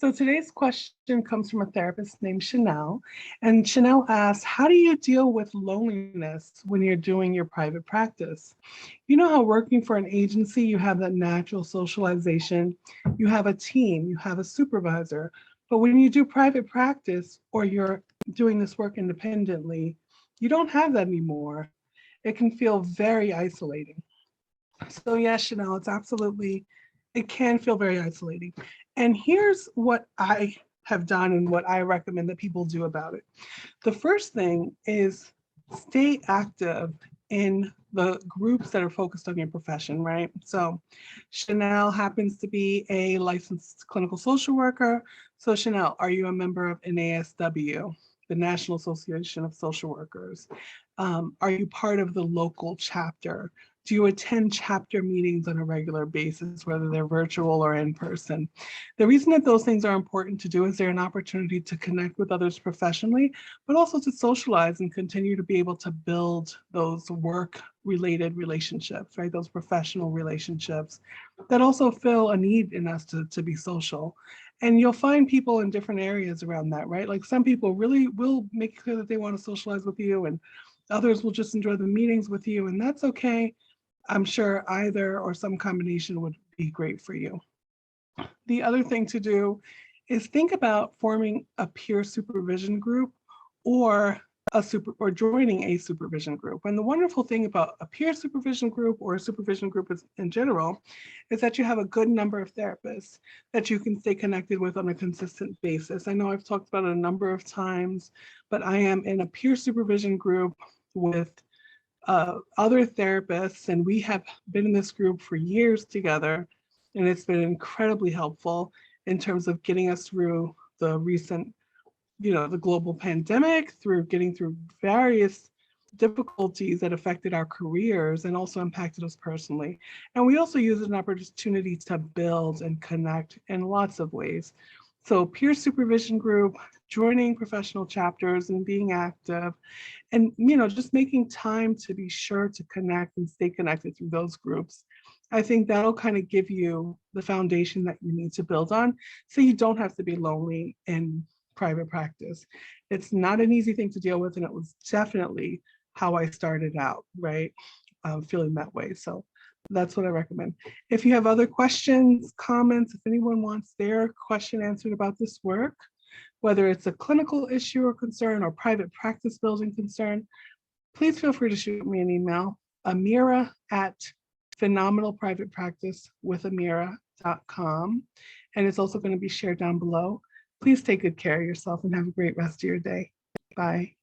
So today's question comes from a therapist named Chanel. And Chanel asks, how do you deal with loneliness when you're doing your private practice? You know how working for an agency, you have that natural socialization, you have a team, you have a supervisor. But when you do private practice or you're doing this work independently, you don't have that anymore. It can feel very isolating. So yes, Chanel, it can feel very isolating. And here's what I have done and what I recommend that people do about it. The first thing is stay active in the groups that are focused on your profession, right? So Chanel happens to be a licensed clinical social worker. So Chanel, are you a member of NASW, the National Association of Social Workers? Are you part of the local chapter? Do you attend chapter meetings on a regular basis, whether they're virtual or in person? The reason that those things are important to do is they're an opportunity to connect with others professionally, but also to socialize and continue to be able to build those work-related relationships, right? Those professional relationships that also fill a need in us to be social. And you'll find people in different areas around that, right? Like some people really will make clear that they want to socialize with you, and others will just enjoy the meetings with you, and that's okay. I'm sure either or some combination would be great for you. The other thing to do is think about forming a peer supervision group or joining a supervision group. And the wonderful thing about a peer supervision group or a supervision group in general is that you have a good number of therapists that you can stay connected with on a consistent basis. I know I've talked about it a number of times, but I am in a peer supervision group with other therapists, and we have been in this group for years together, and it's been incredibly helpful in terms of getting us through the recent, the global pandemic, through getting through various difficulties that affected our careers and also impacted us personally. And we also use it as an opportunity to build and connect in lots of ways. So peer supervision group, joining professional chapters and being active, and just making time to be sure to connect and stay connected through those groups. I think that'll kind of give you the foundation that you need to build on so you don't have to be lonely in private practice. It's not an easy thing to deal with, and it was definitely how I started out, right? Feeling that way. So that's what I recommend. If you have other questions, comments, if anyone wants their question answered about this work, whether it's a clinical issue or concern or private practice building concern, please feel free to shoot me an email, Amira at PhenomenalPrivatePracticeWithAmira.com. And it's also going to be shared down below. Please take good care of yourself and have a great rest of your day. Bye.